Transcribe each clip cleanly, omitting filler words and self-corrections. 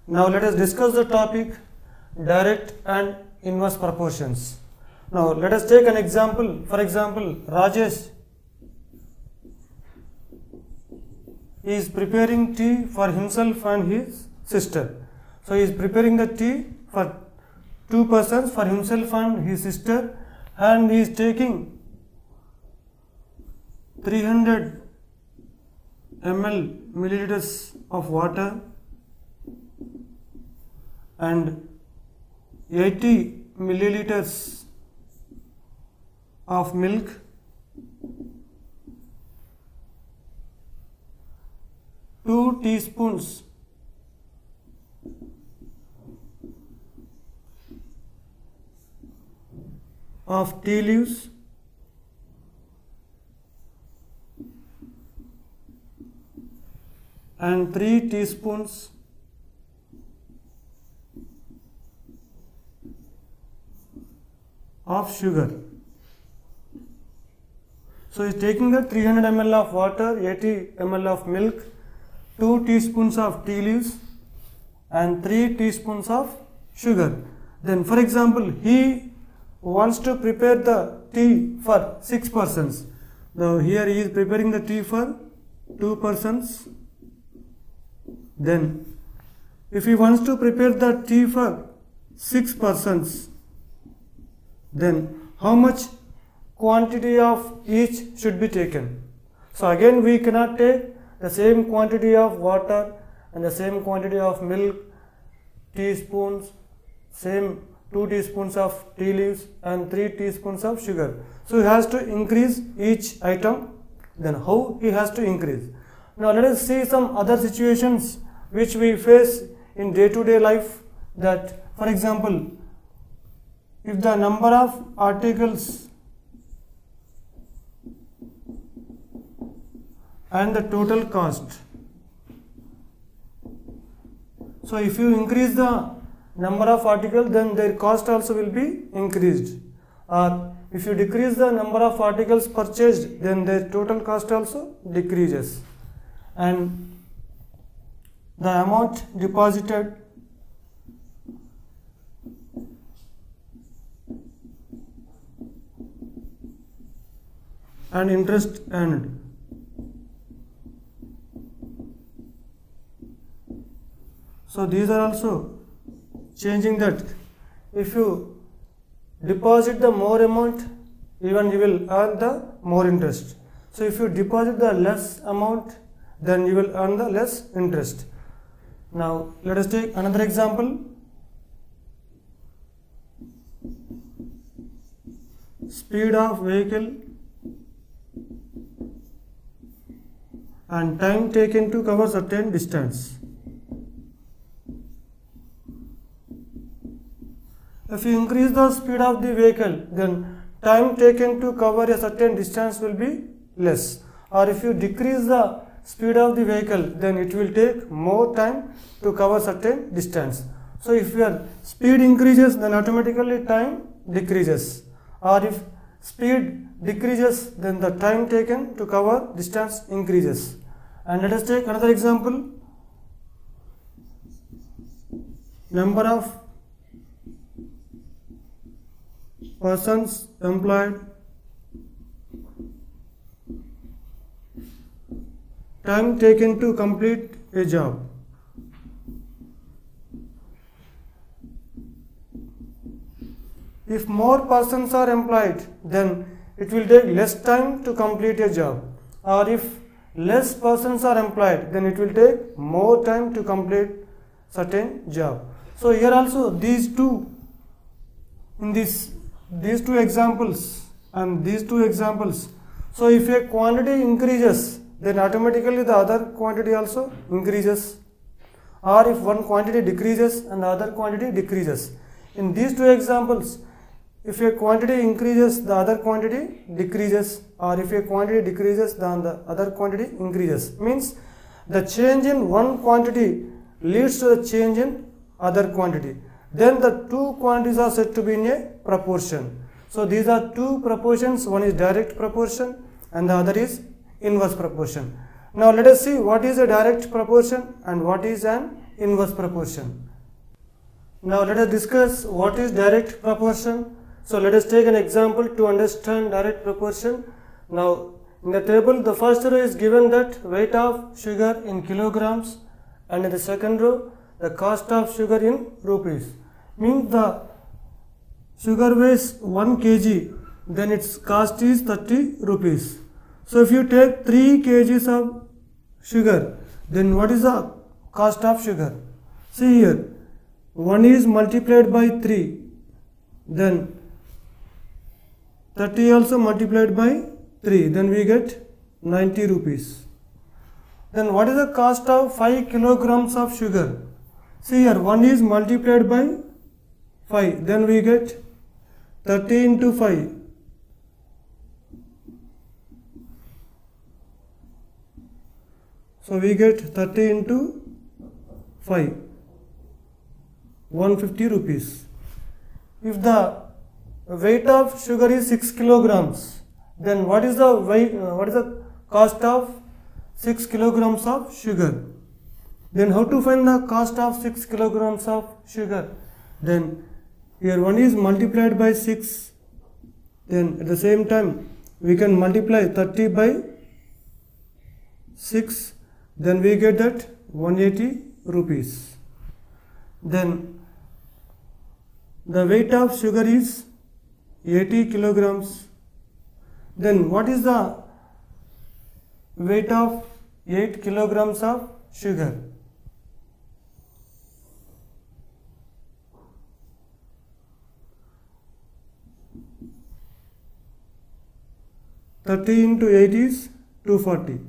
Now let us discuss the topic direct and inverse proportions. Now let us take an example. For example, Rajesh is preparing tea for himself and his sister. So he is preparing the tea for two persons, for himself and his sister, and he is taking 300 milliliters of water and 80 milliliters of milk, two teaspoons of tea leaves, and 3 teaspoons of sugar. So he is taking the 300 ml of water, 80 ml of milk, 2 teaspoons of tea leaves and 3 teaspoons of sugar. Then for example, he wants to prepare the tea for 6 persons. Now here he is preparing the tea for 2 persons. Then if he wants to prepare the tea for 6 persons, then how much quantity of each should be taken? So again we cannot take the same quantity of water and the same quantity of milk, teaspoons, same 2 teaspoons of tea leaves and 3 teaspoons of sugar. So he has to increase each item. Then how he has to increase? Now let us see some other situations which we face in day-to-day life. That for example, if the number of articles and the total cost. So if you increase the number of articles, then their cost also will be increased. Or if you decrease the number of articles purchased, then their total cost also decreases. And the amount deposited and interest earned. So these are also changing that. If you deposit the more amount, even you will earn the more interest. So if you deposit the less amount, then you will earn the less interest. Now let us take another example. Speed of vehicle and time taken to cover certain distance. If you increase the speed of the vehicle, then time taken to cover a certain distance will be less. Or if you decrease the speed of the vehicle, then it will take more time to cover certain distance. So if your speed increases, then automatically time decreases. Or if speed decreases, then the time taken to cover distance increases. And let us take another example. Number of persons employed, time taken to complete a job. If more persons are employed, then it will take less time to complete a job. Or if less persons are employed, then it will take more time to complete certain job. So here also these two examples and these two examples. So if a quantity increases, then automatically the other quantity also increases. Or if one quantity decreases and the other quantity decreases. In these two examples, if a quantity increases, the other quantity decreases. Or if a quantity decreases, then the other quantity increases. Means the change in one quantity leads to the change in other quantity. Then the two quantities are said to be in a proportion. So these are two proportions. One is direct proportion and the other is inverse proportion. Now let us see what is a direct proportion and what is an inverse proportion. Now let us discuss what is direct proportion. So let us take an example to understand direct proportion. Now in the table, the first row is given that weight of sugar in kilograms, and in the second row the cost of sugar in rupees. Means the sugar weighs 1 kg, then its cost is 30 rupees. So if you take 3 kgs of sugar, then what is the cost of sugar? See here, 1 is multiplied by 3, then 30 also multiplied by 3, then we get 90 rupees. Then what is the cost of 5 kilograms of sugar? See here, 1 is multiplied by 5, then we get 30 into 5. So we get 30 into 5, 150 rupees. If the weight of sugar is 6 kilograms, then what is the weight? What is the cost of 6 kilograms of sugar? Then how to find the cost of 6 kilograms of sugar? Then here 1 is multiplied by 6. Then at the same time we can multiply 30 by 6. Then we get that 180 rupees. Then the weight of sugar is 80 kilograms. Then what is the weight of 8 kilograms of sugar? Thirty into 8 is 240.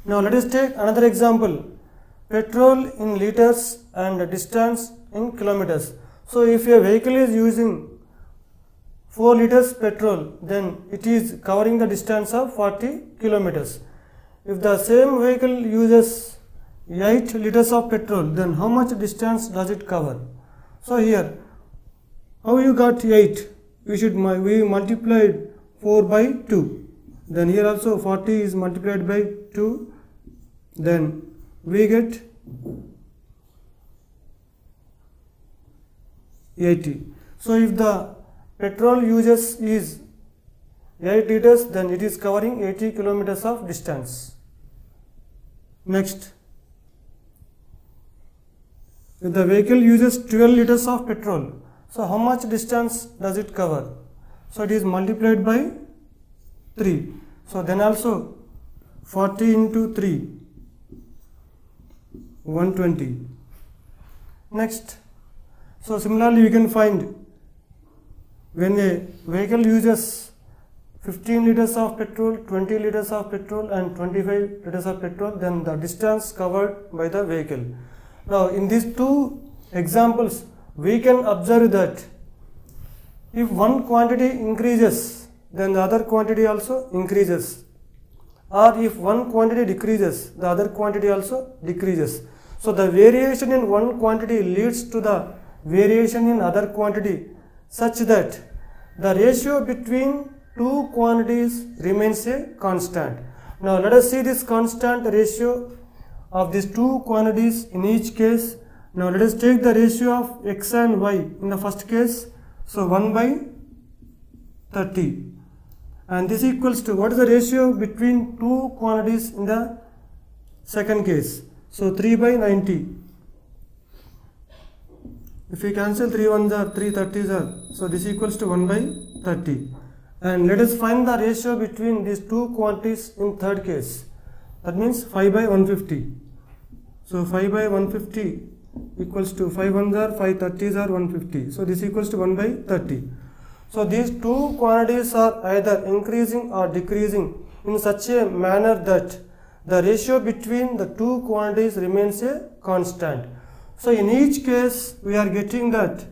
Now let us take another example. Petrol in liters and distance in kilometers. So if a vehicle is using 4 liters petrol, then it is covering the distance of 40 kilometers. If the same vehicle uses 8 liters of petrol, then how much distance does it cover? So here, how you got 8? We multiplied 4 by 2. Then here also 40 is multiplied by 2. Then we get 80. So if the petrol uses is 8 liters, then it is covering 80 kilometers of distance. Next, if the vehicle uses 12 liters of petrol, so how much distance does it cover? So it is multiplied by 3. So then also 40 into 3, 120. Next, so similarly we can find when a vehicle uses 15 liters of petrol, 20 liters of petrol and 25 liters of petrol, then the distance covered by the vehicle. Now in these two examples we can observe that if one quantity increases, then the other quantity also increases, or if one quantity decreases, the other quantity also decreases. So the variation in one quantity leads to the variation in other quantity, such that the ratio between two quantities remains a constant. Now let us see this constant ratio of these two quantities in each case. Now let us take the ratio of x and y in the first case. So 1 by 30, and this equals to what is the ratio between two quantities in the second case? So 3 by 90. If we cancel 3 ones are 3 30s are, so this equals to 1 by 30. And let us find the ratio between these two quantities in third case. That means 5 by 150. So 5 by 150 equals to 5 ones are 5 30s are 150. So this equals to 1 by 30. So these two quantities are either increasing or decreasing in such a manner that the ratio between the two quantities remains a constant. So in each case we are getting that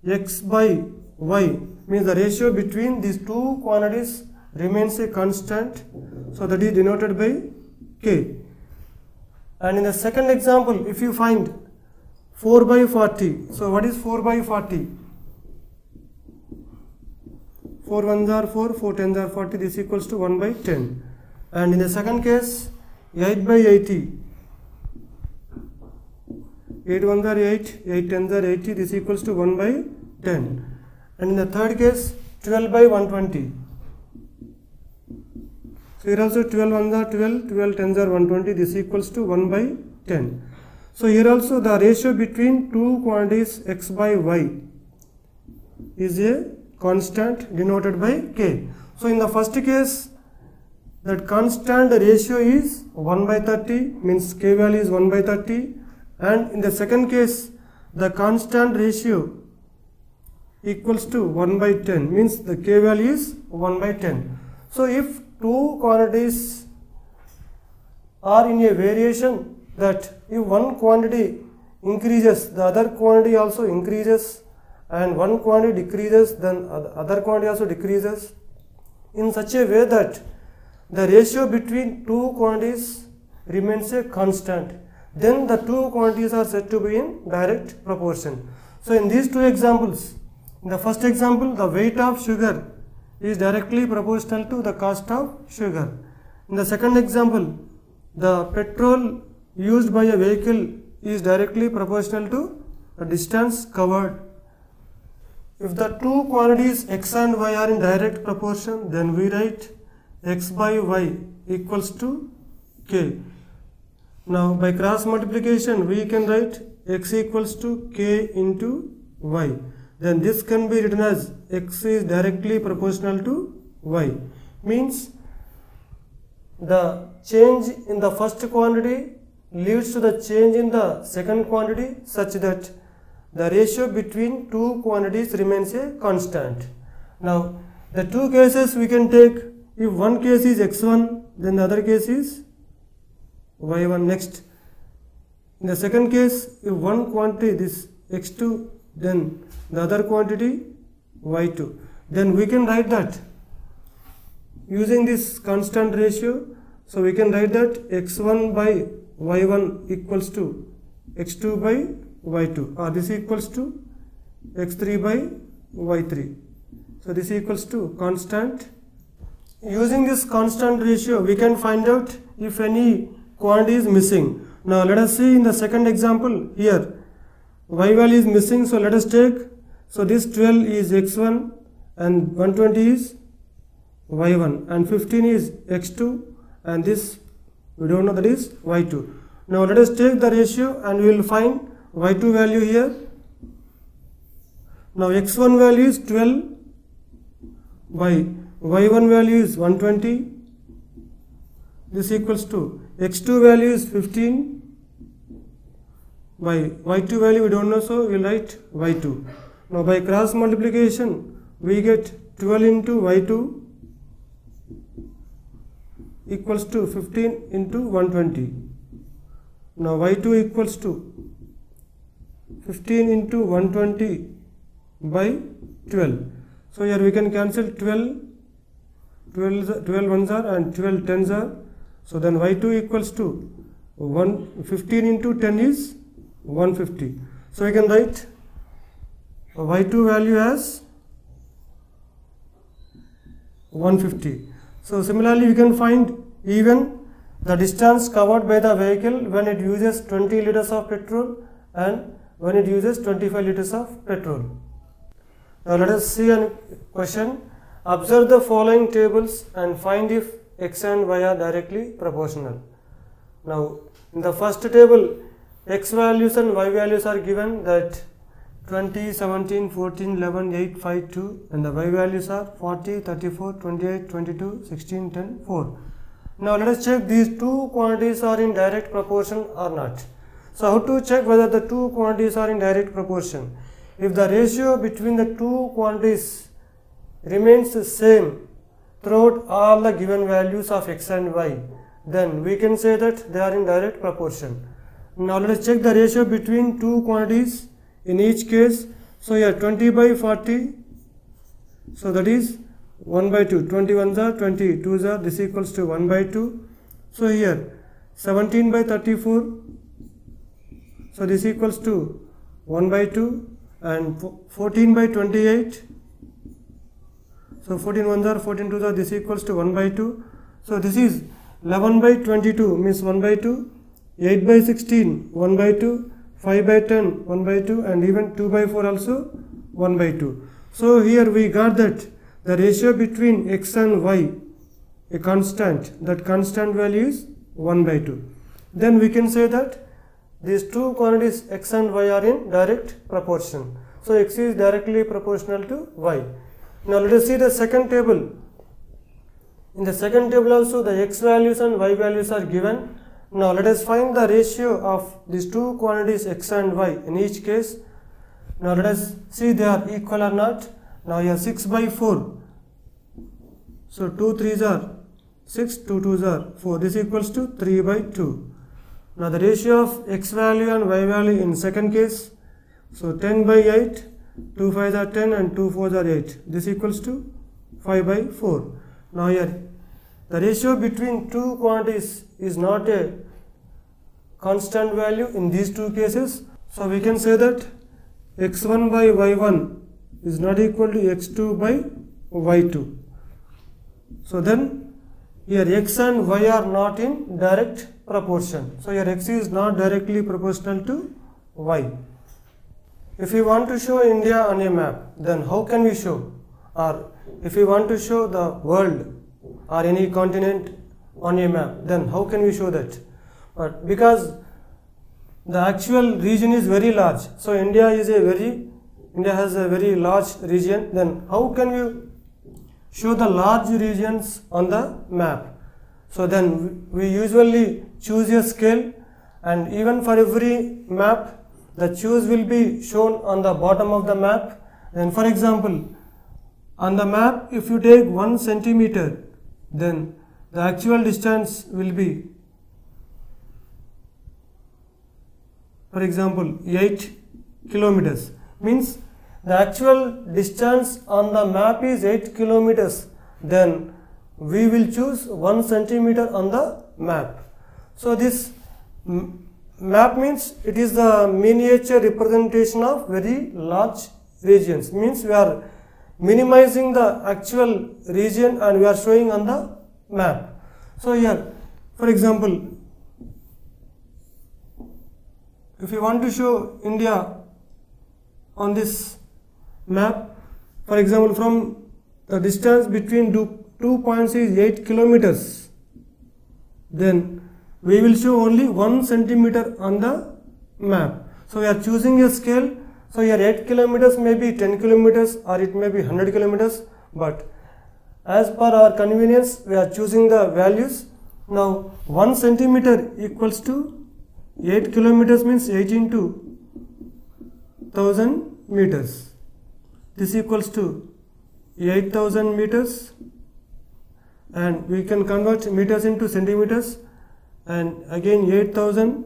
x by y means the ratio between these two quantities remains a constant. So that is denoted by k. And in the second example, if you find 4 by 40, so what is 4 by 40? 4 ones are 4, 4 tens are 40, this equals to 1 by 10. And in the second case, 8 by 80. 8 ones are 8, 8 tens are 80, this equals to 1 by 10. And in the third case, 12 by 120. So here also 12 ones are 12, 12 tens are 120, this equals to 1 by 10. So here also the ratio between two quantities x by y is a constant denoted by k. So in the first case, that constant ratio is 1 by 30, means k value is 1 by 30, and in the second case the constant ratio equals to 1 by 10, means the k value is 1 by 10. So if two quantities are in a variation that if one quantity increases, the other quantity also increases, and one quantity decreases, then other quantity also decreases, in such a way that the ratio between two quantities remains a constant, then the two quantities are said to be in direct proportion. So in these two examples, in the first example, the weight of sugar is directly proportional to the cost of sugar. In the second example, the petrol used by a vehicle is directly proportional to the distance covered. If the two quantities x and y are in direct proportion, then we write x by y equals to k. Now by cross multiplication we can write x equals to k into y. Then this can be written as x is directly proportional to y. Means the change in the first quantity leads to the change in the second quantity such that the ratio between two quantities remains a constant. Now the two cases we can take, if one case is x1, then the other case is y1 next. In the second case, if one quantity this x2, then the other quantity y2. Then we can write that using this constant ratio. So we can write that x1 by y1 equals to x2 by y2, or this equals to x3 by y3. So this equals to constant. Using this constant ratio we can find out if any quantity is missing. Now let us see in the second example here, y value is missing, so let us take, so this 12 is x1 and 120 is y1 and 15 is x2 and this we don't know, that is y2. Now let us take the ratio and we will find y2 value here. Now x1 value is 12 by y1 value is 120, this equals to x2 value is 15 by y2 value we don't know, so we will write y2. Now by cross multiplication we get 12 into y2 equals to 15 into 120. Now y2 equals to 15 into 120 by 12. So here we can cancel 12 ones are and 12 tens are. So then y2 equals to 15 into 10 is 150. So we can write y2 value as 150. So similarly we can find even the distance covered by the vehicle when it uses 20 liters of petrol and when it uses 25 liters of petrol. Now let us see a question. Observe the following tables and find if x and y are directly proportional. Now in the first table, x values and y values are given, that 20, 17, 14, 11, 8, 5, 2, and the y values are 40, 34, 28, 22, 16, 10, 4. Now let us check these two quantities are in direct proportion or not. So how to check whether the two quantities are in direct proportion? If the ratio between the two quantities remains the same throughout all the given values of x and y, then we can say that they are in direct proportion. Now let us check the ratio between two quantities in each case. So here 20 by 40, so that is 1 by 2, 21s are 20, 2s are, this equals to 1 by 2. So here 17 by 34, so this equals to 1 by 2, and 14 by 28, so 14 ones are, 14 twos are, this equals to 1 by 2. So this is 11 by 22 means 1 by 2, 8 by 16 1 by 2, 5 by 10 1 by 2 and even 2 by 4 also 1 by 2. So here we got that the ratio between x and y, a constant, that constant value is 1 by 2. Then we can say that these two quantities x and y are in direct proportion. So x is directly proportional to y. Now let us see the second table. In the second table also the x values and y values are given. Now let us find the ratio of these two quantities x and y in each case. Now let us see they are equal or not. Now here 6 by 4. So 2 3s are 6, 2 2s are 4. This equals to 3 by 2. Now the ratio of x value and y value in second case. So 10 by 8, 2 5s are 10 and 2 4s are 8. This equals to 5 by 4. Now here the ratio between two quantities is not a constant value in these two cases. So we can say that x1 by y1 is not equal to x2 by y2. So then here x and y are not in direct proportion. So here x is not directly proportional to y. If we want to show India on a map, then how can we show? Or if we want to show the world or any continent on a map, then how can we show that? But because the actual region is very large, so India has a very large region, then how can we show the large regions on the map? So then we usually choose a scale, and even for every map the choose will be shown on the bottom of the map. And for example, on the map if you take 1 centimeter, then the actual distance will be, for example, 8 kilometers. Means the actual distance on the map is 8 kilometers. Then we will choose 1 centimeter on the map. So this map means it is the miniature representation of very large regions. Means we are minimizing the actual region and we are showing on the map. So here, for example, if you want to show India on this map, for example, from the distance between two points is 8 kilometers, then we will show only 1 centimeter on the map. So we are choosing a scale. So here 8 kilometers may be 10 kilometers or it may be 100 kilometers, but as per our convenience we are choosing the values. Now 1 centimeter equals to 8 kilometers means 8 into 1000 meters. This equals to 8000 meters, and we can convert meters into centimeters, and again 8000.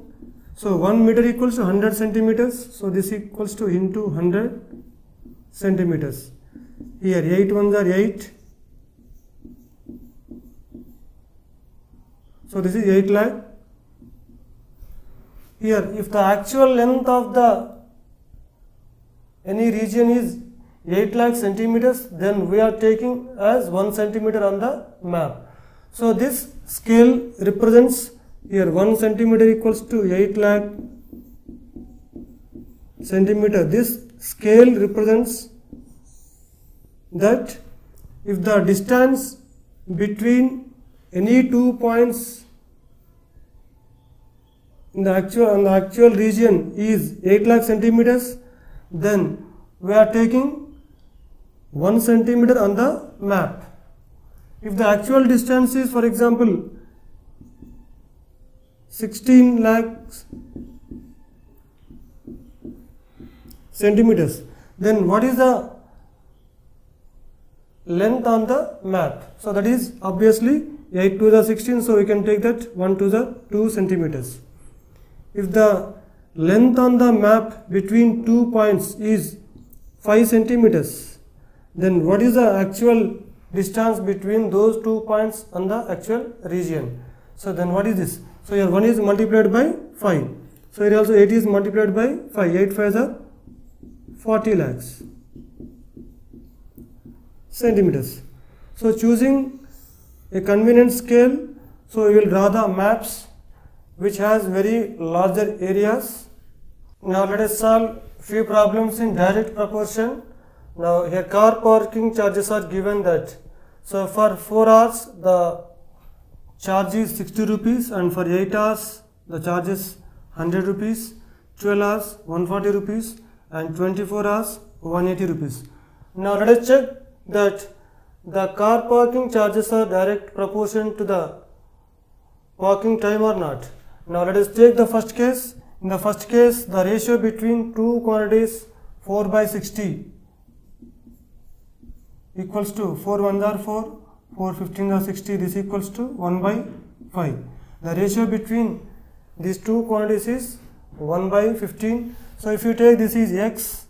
So 1 meter equals to 100 centimeters. So this equals to into 100 centimeters. Here 8 ones are 8. So this is 8 lakh. Here if the actual length of the any region is 8 lakh centimeters, then we are taking as 1 centimeter on the map. So this scale represents here 1 centimeter equals to 8 lakh centimeter. This scale represents that if the distance between any 2 points in the actual region is 8 lakh centimeters, then we are taking 1 centimeter on the map. If the actual distance is, for example, 16 lakhs centimeters, then what is the length on the map? So that is obviously 8 to the 16, so we can take that 1 to the 2 centimeters. If the length on the map between 2 points is 5 centimeters, then what is the actual distance between those 2 points on the actual region? So then what is this? So here 1 is multiplied by 5. So here also 8 is multiplied by 5. 8 5s are 40 lakhs centimeters. So choosing a convenient scale, so we will draw the maps which has very larger areas. Now let us solve few problems in direct proportion. Now here car parking charges are given that. So for 4 hours the charge is 60 rupees and for 8 hours the charge is 100 rupees, 12 hours 140 rupees and 24 hours 180 rupees. Now let us check that the car parking charges are direct proportion to the parking time or not. Now let us take the first case. In the first case, the ratio between two quantities 4 by 60 equals to 4 1s are 4, 4 15s are 60. This equals to 1 by 5. The ratio between these two quantities is 1 by 15. So if you take this is x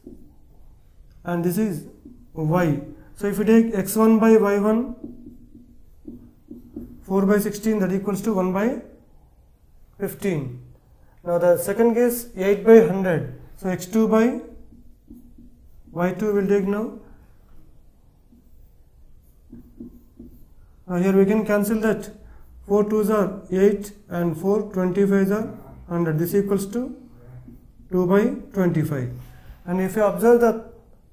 and this is y. So if you take x1 by y1, 4 by 16, that equals to 1 by 15. Now the second case 8 by 100. So x2 by y2 will take now. Now here we can cancel that. 4 2s are 8 and 4 25s are 100. This equals to 2 by 25. And if you observe the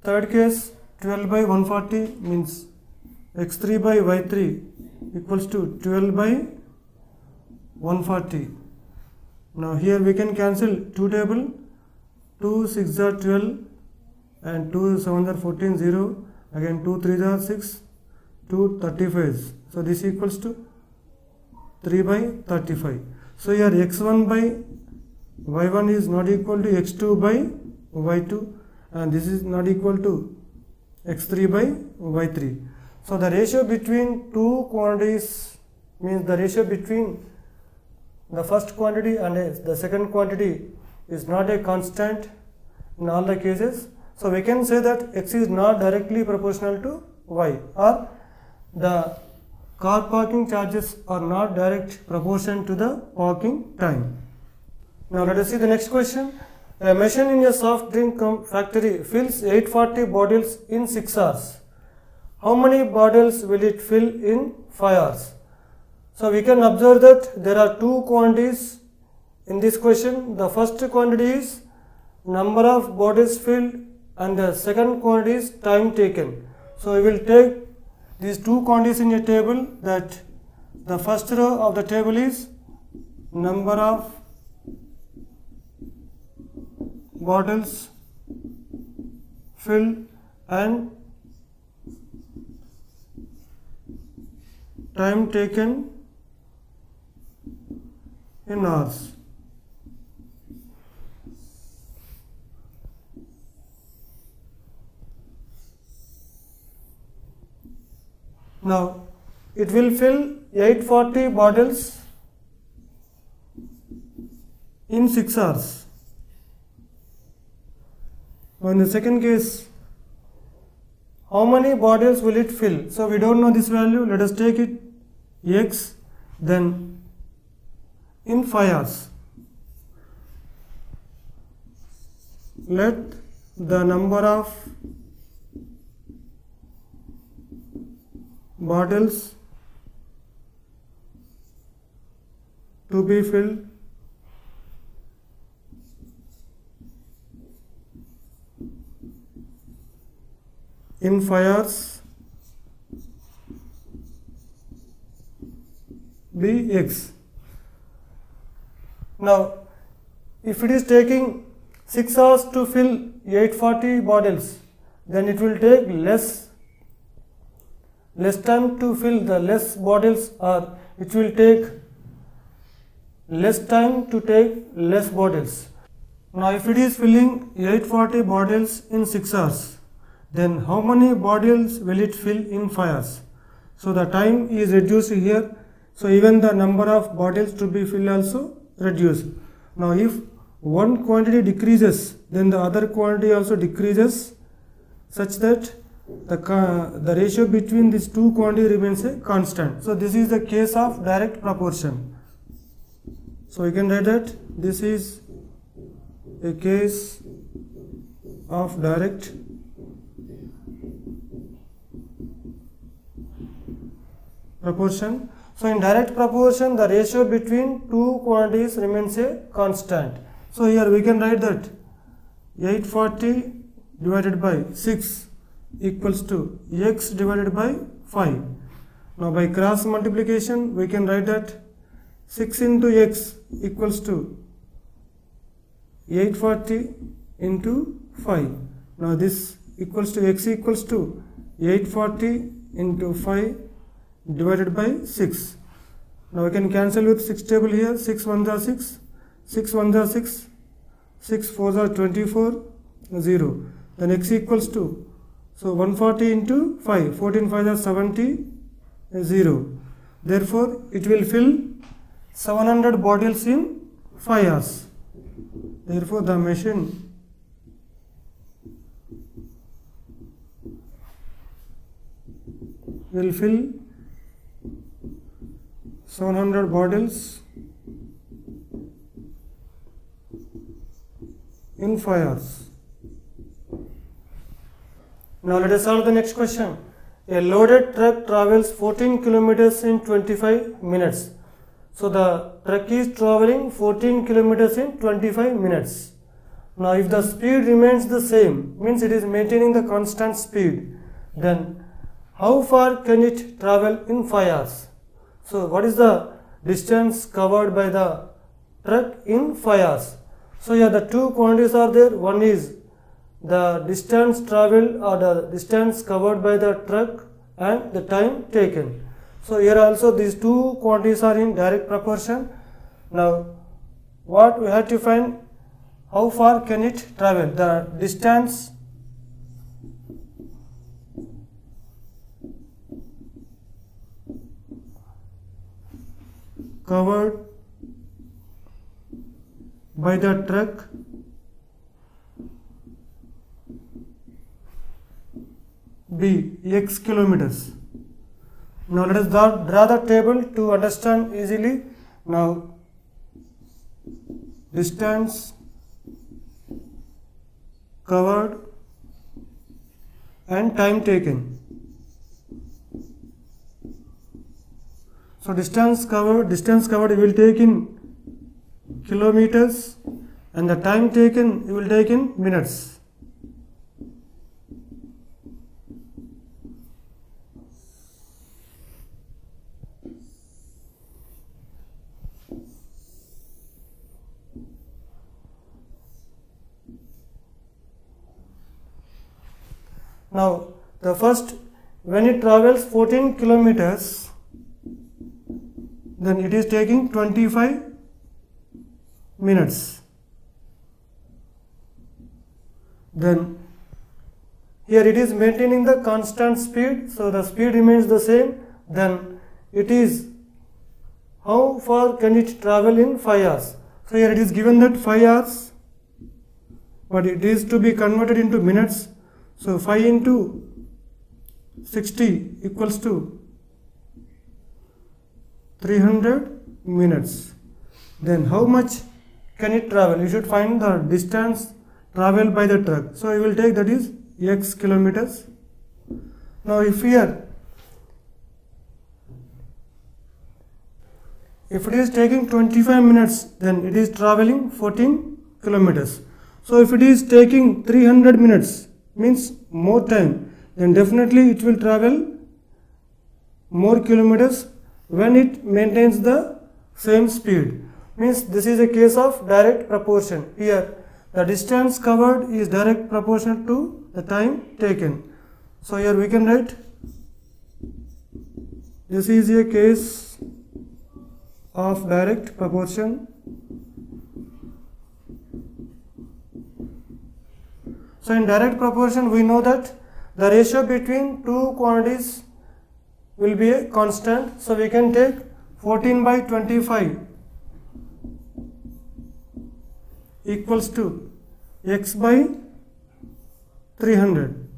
third case, 12 by 140 means x3 by y3 equals to 12 by 140. Now here we can cancel 2 table, 2 6 are 12 and 2 7 are 14, 0, again 2 3 are 6, 2 35. So this equals to 3 by 35. So here x1 by y1 is not equal to x2 by y2 and this is not equal to x3 by y3. So the ratio between two quantities means the ratio between the first quantity and the second quantity is not a constant in all the cases. So we can say that x is not directly proportional to y, or the car parking charges are not direct proportion to the parking time. Now let us see the next question. A machine in a soft drink factory fills 840 bottles in 6 hours. How many bottles will it fill in 5 hours? So we can observe that there are two quantities in this question. The first quantity is number of bottles filled and the second quantity is time taken. So we will take these two quantities in a table. That the first row of the table is number of bottles filled and time taken in hours. Now it will fill 840 bottles in 6 hours. Now in the second case, how many bottles will it fill? So we don't know this value. Let us take it x, then in 5 hours. Let the number of bottles to be filled in 5 hours be x. Now if it is taking 6 hours to fill 840 bottles, then it will take less time to fill the less bottles, or it will take less time to take less bottles. Now if it is filling 840 bottles in 6 hours, then how many bottles will it fill in 5 hours? So the time is reduced here, so even the number of bottles to be filled also reduced. Now if one quantity decreases, then the other quantity also decreases, such that the ratio between these two quantities remains a constant. So this is the case of direct proportion. So we can write that this is a case of direct proportion. So in direct proportion, the ratio between two quantities remains a constant. So here we can write that 840 divided by 6 equals to x divided by 5. Now by cross multiplication we can write that 6 into x equals to 840 into 5. Now this equals to x equals to 840 into 5 divided by 6. Now we can cancel with 6 table here. 6 1s are 6, 6 1s are 6, 6 4s are 24, 0. Then x equals to, so 140 into 5, 14 5s are 70, 0. Therefore it will fill 700 bottles in 5 hours. Therefore the machine will fill 700 bottles in 5 hours. Now let us solve the next question. A loaded truck travels 14 kilometers in 25 minutes. So the truck is traveling 14 kilometers in 25 minutes. Now if the speed remains the same, means it is maintaining the constant speed, then how far can it travel in 5 hours? So what is the distance covered by the truck in 5 hours? So here the two quantities are there. One is the distance traveled or the distance covered by the truck and the time taken. So here also these two quantities are in direct proportion. Now what we have to find, how far can it travel? The distance covered by the truck be x kilometers. Now let us draw the table to understand easily. Now distance covered and time taken. So distance covered you will take in kilometers and the time taken you will take in minutes. Now the first, when it travels 14 kilometers, then it is taking 25 minutes. Then here it is maintaining the constant speed, so the speed remains the same. Then it is, how far can it travel in 5 hours? So here it is given that 5 hours, but it is to be converted into minutes. So 5 into 60 equals to 300 minutes. Then how much can it travel? You should find the distance traveled by the truck. So you will take that is x kilometers. Now if it is taking 25 minutes, then it is traveling 14 kilometers. So if it is taking 300 minutes, means more time, then definitely it will travel more kilometers when it maintains the same speed. Means this is a case of direct proportion. Here the distance covered is direct proportional to the time taken. So here we can write, this is a case of direct proportion. So in direct proportion we know that the ratio between two quantities will be a constant. So we can take 14 by 25 equals to x by 300.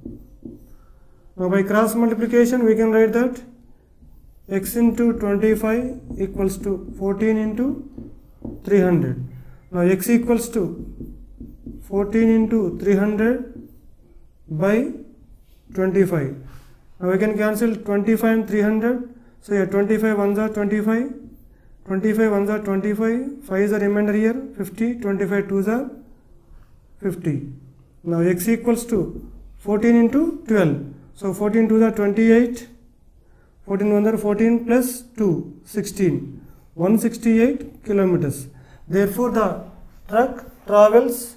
Now by cross multiplication we can write that x into 25 equals to 14 into 300. Now x equals to 14 into 300 by 25. Now we can cancel 25 and 300. So here 25 ones are 25, 25 ones are 25, 5 is a remainder here, 50, 25 twos are 50. Now x equals to 14 into 12. So 14 to the 28, 14 1 the 14 plus 2, 16, 168 kilometers. Therefore the truck travels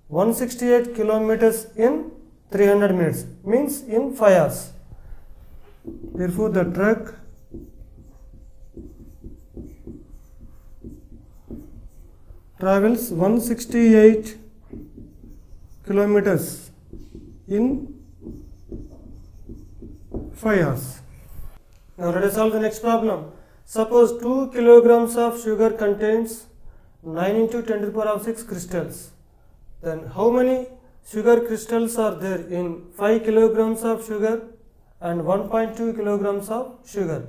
168 kilometers in 300 minutes, means in 5 hours. Therefore the truck travels 168 kilometers in 5 hours. Now let us solve the next problem. Suppose 2 kilograms of sugar contains 9 into 10 to the power of 6 crystals. Then how many sugar crystals are there in 5 kilograms of sugar and 1.2 kilograms of sugar?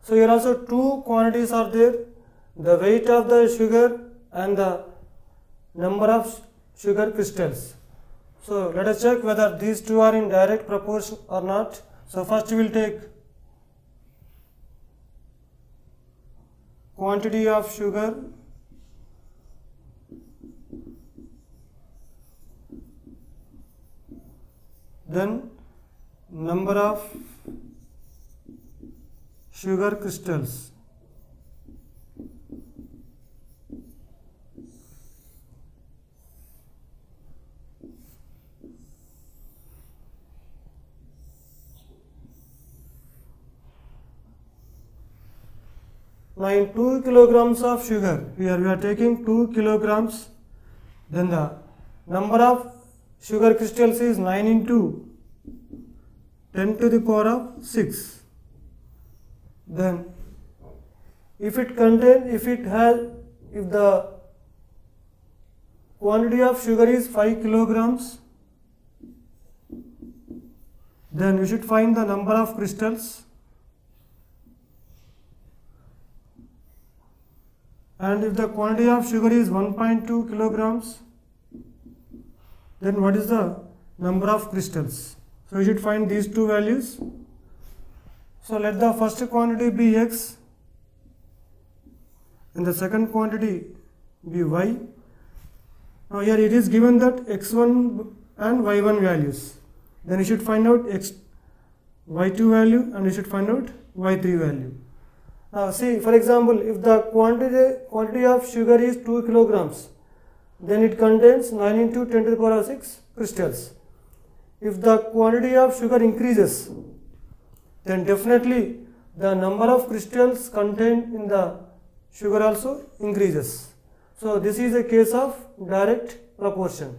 So here also two quantities are there, the weight of the sugar and the number of sugar crystals. So let us check whether these two are in direct proportion or not. So first we will take quantity of sugar then number of sugar crystals. Now in 2 kilograms of sugar, here we are taking 2 kilograms, then the number of sugar crystals is 9 into 10 to the power of 6. Then if the quantity of sugar is 5 kilograms, then we should find the number of crystals. And if the quantity of sugar is 1.2 kilograms, then what is the number of crystals? So we should find these two values. So let the first quantity be x and the second quantity be y. Now here it is given that x1 and y1 values. Then we should find out y2 value and we should find out y3 value. Now see, for example, if the quantity of sugar is 2 kilograms, then it contains 9 into 10 to the power of 6 crystals. If the quantity of sugar increases, then definitely the number of crystals contained in the sugar also increases. So this is a case of direct proportion.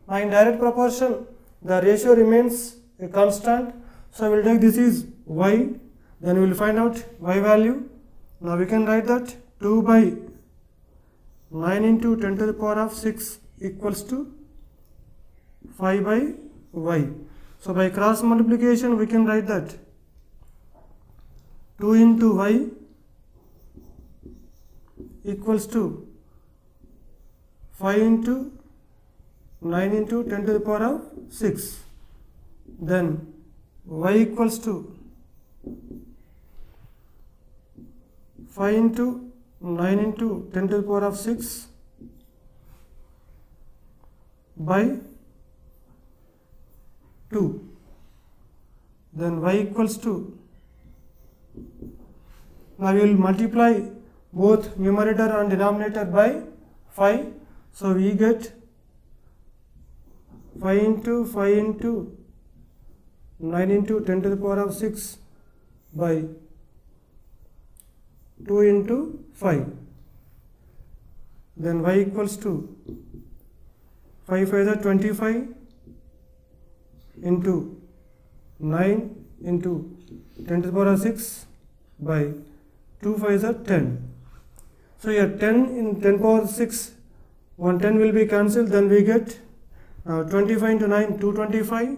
Now in direct proportion, the ratio remains a constant. So we will take this is y, then we will find out y value. Now we can write that 2 by 9 into 10 to the power of 6 equals to 5 by y. So by cross multiplication we can write that 2 into y equals to 5 into 9 into 10 to the power of 6. Then y equals to 5 into 9 into 10 to the power of 6 by 2. Then y equals to, now we will multiply both numerator and denominator by 5. So we get 5 into 5 into 9 into 10 to the power of 6 by 2 into 5. Then y equals to 5 5 is 25 into 9 into 10 to the power of 6 by 2 5 is 10. So here 10 in 10 power 6, 1 10 will be cancelled, then we get 25 into 9, 225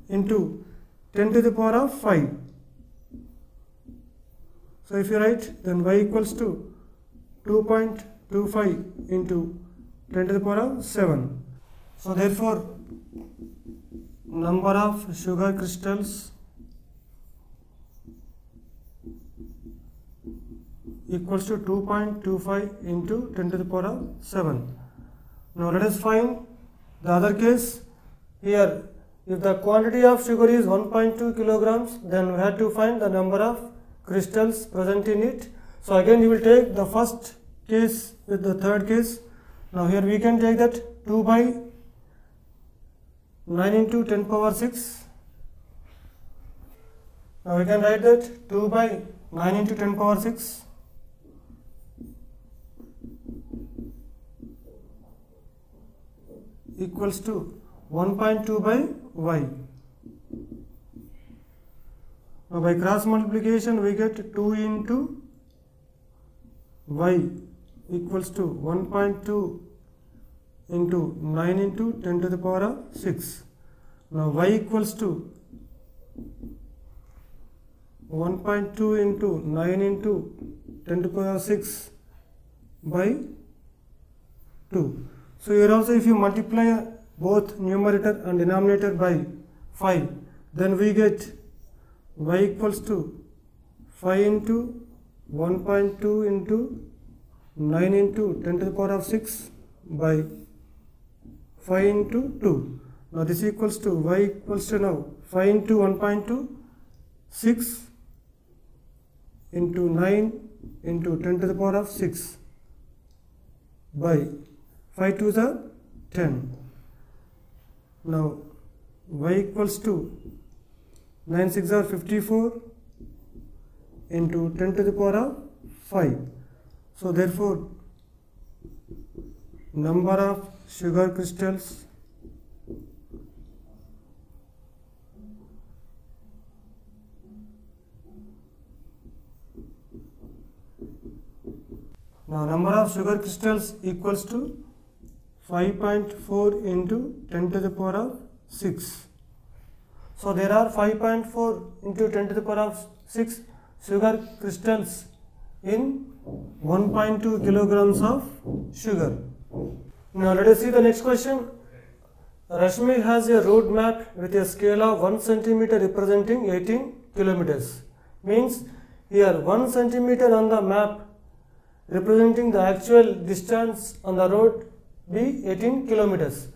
into 10 to the power of 5. So if you write, then y equals to 2.25 into 10 to the power of 7. So therefore, number of sugar crystals equals to 2.25 into 10 to the power of 7. Now let us find the other case. Here, if the quantity of sugar is 1.2 kilograms, then we have to find the number of crystals present in it. So again we will take the first case with the third case. Now here we can take that 2 by 9 into 10 power 6. Now we can write that 2 by 9 into 10 power 6 equals to 1.2 by y. Now by cross multiplication we get 2 into y equals to 1.2 into 9 into 10 to the power of 6. Now y equals to 1.2 into 9 into 10 to the power of 6 by 2. So here also if you multiply both numerator and denominator by 5, then we get y equals to 5 into 1.2 into 9 into 10 to the power of 6 by 5 into 2. Now this equals to y equals to now 5 into 1.2, 6 into 9 into 10 to the power of 6 by 5 to the 10. Now y equals to 9 6 are 54 into 10 to the power of 5. So therefore, number of sugar crystals equals to 5.4 into 10 to the power of 6. So there are 5.4 into 10 to the power of 6 sugar crystals in 1.2 kilograms of sugar. Now let us see the next question. Rashmi has a road map with a scale of 1 centimeter representing 18 kilometers. Means here 1 centimeter on the map representing the actual distance on the road be 18 kilometers.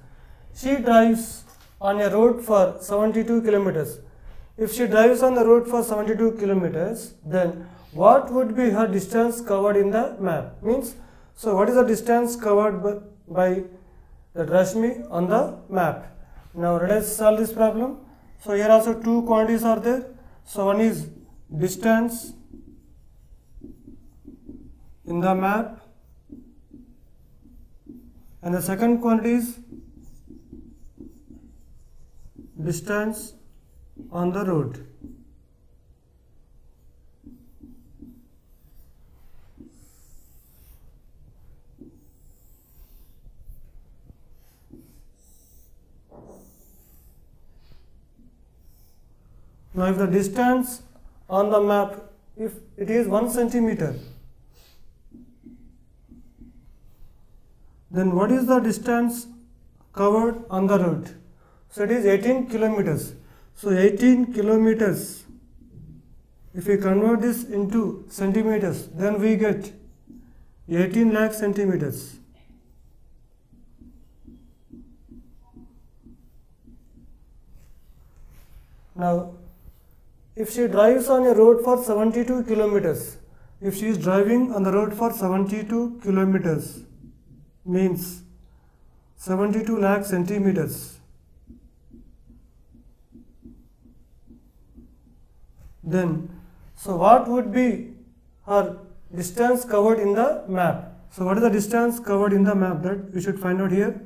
She drives on a road for 72 kilometers. If she drives on the road for 72 kilometers, then what would be her distance covered in the map? Means, so what is the distance covered by the Rashmi on the map? Now let us solve this problem. So here also two quantities are there. So one is distance in the map and the second quantity is distance on the road. Now if the distance on the map, if it is 1 centimeter, then what is the distance covered on the road? So it is 18 kilometers. So 18 kilometers, if we convert this into centimeters, then we get 18 lakh centimeters. Now, if she drives on a road for 72 kilometers, if she is driving on the road for 72 kilometers, means 72 lakh centimeters, then so what would be her distance covered in the map? So what is the distance covered in the map that we should find out here?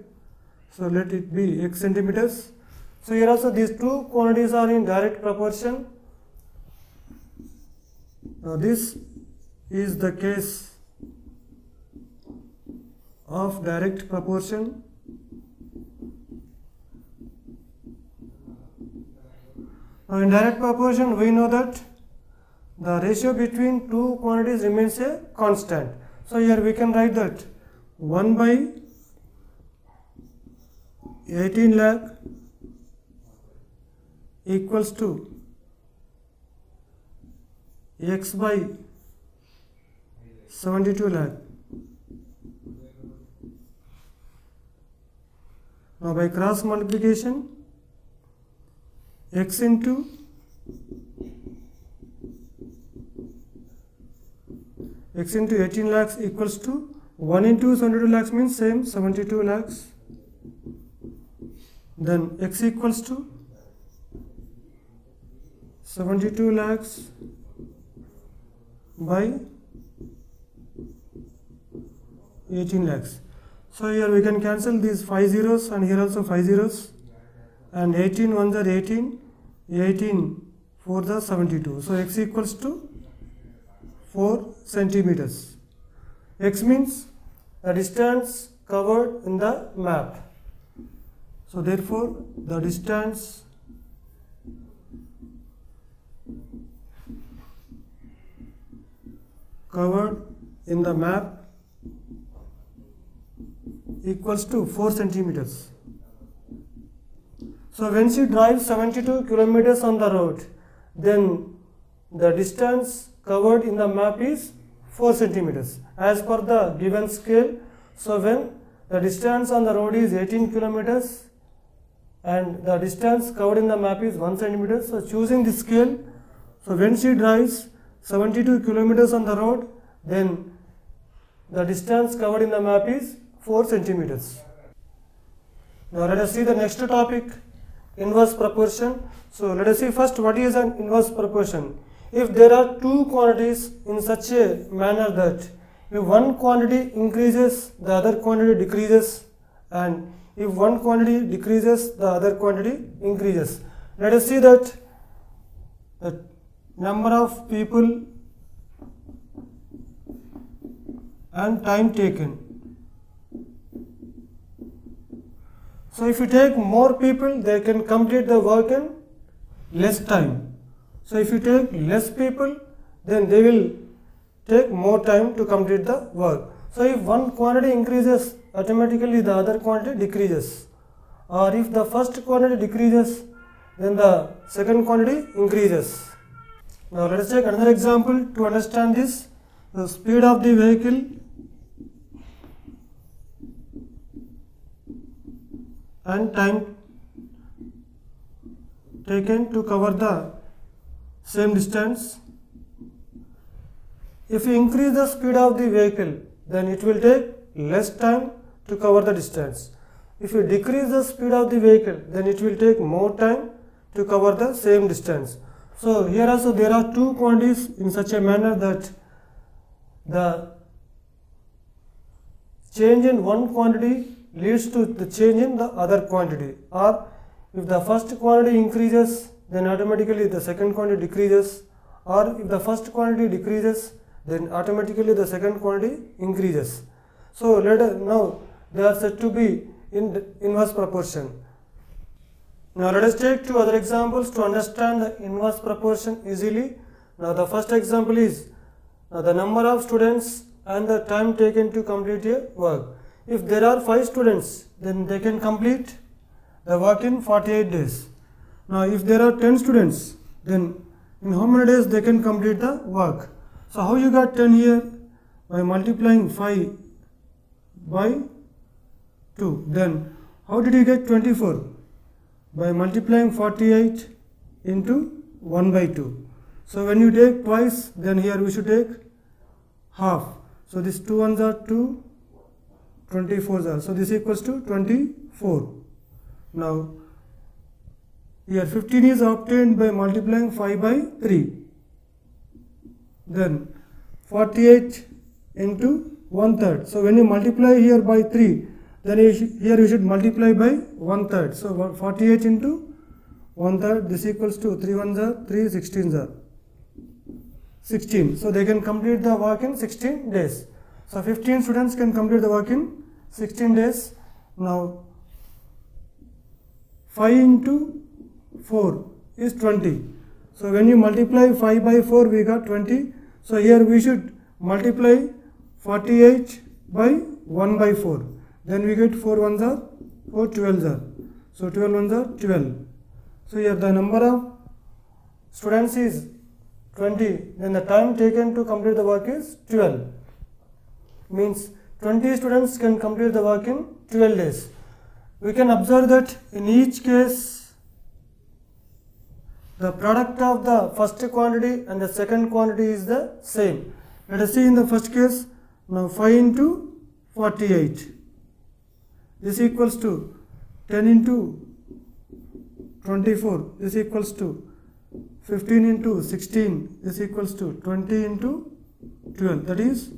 So let it be x centimeters. So here also these two quantities are in direct proportion. Now this is the case of direct proportion. Now in direct proportion we know that the ratio between two quantities remains a constant. So here we can write that 1 by 18 lakh equals to x by 72 lakh. Now by cross multiplication, x into x into 18 lakhs equals to 1 into 72 lakhs means same 72 lakhs. Then x equals to 72 lakhs by 18 lakhs. So here we can cancel these 5 zeros and here also 5 zeros, and 18 ones are 18, 18 4 are 72. So x equals to 4 centimeters. X means the distance covered in the map. So therefore the distance covered in the map equals to 4 centimeters. So when she drives 72 kilometers on the road, then the distance covered in the map is 4 centimeters as per the given scale. So when the distance on the road is 18 kilometers and the distance covered in the map is 1 centimeter, so choosing the scale, so when she drives 72 kilometers on the road, then the distance covered in the map is 4 centimeters. Now let us see the next topic, inverse proportion. So let us see first what is an inverse proportion. If there are two quantities in such a manner that if one quantity increases, the other quantity decreases, and if one quantity decreases, the other quantity increases. Let us see that the number of people and time taken. So if you take more people, they can complete the work in less time. So if you take less people, then they will take more time to complete the work. So if one quantity increases, automatically the other quantity decreases. Or if the first quantity decreases, then the second quantity increases. Now let us take another example to understand this. The speed of the vehicle and time taken to cover the same distance. If you increase the speed of the vehicle, then it will take less time to cover the distance. If you decrease the speed of the vehicle, then it will take more time to cover the same distance. So here also there are two quantities in such a manner that the change in one quantity leads to the change in the other quantity, or if the first quantity increases, then automatically the second quantity decreases, or if the first quantity decreases, then automatically the second quantity increases. So now they are said to be in the inverse proportion. Now let us take two other examples to understand the inverse proportion easily. Now the first example is the number of students and the time taken to complete a work. If there are 5 students, then they can complete the work in 48 days. Now if there are 10 students, then in how many days they can complete the work? So how you got 10 here? By multiplying 5 by 2. Then how did you get 24? By multiplying 48 into 1 by 2. So when you take twice, then here we should take half. So these 2 ones are 2, 24s are. So this equals to 24. Now here 15 is obtained by multiplying 5 by 3. Then 48 into 1/3. So when you multiply here by 3, then here you should multiply by 1/3. So 48 into 1/3, this equals to 3 ones are 3, 16s are 16. So they can complete the work in 16 days. So 15 students can complete the work in 16 days. Now 5 into 4 is 20. So when you multiply 5 by 4, we got 20. So here we should multiply 48 by 1 by 4. Then we get 4 ones are 4 12s are So 12 ones are 12. So here the number of students is 20, then the time taken to complete the work is 12. Means 20 students can complete the work in 12 days. We can observe that in each case the product of the first quantity and the second quantity is the same. Let us see in the first case. Now 5 into 48. This equals to 10 into 24. This equals to 15 into 16. This equals to 20 into 12. That is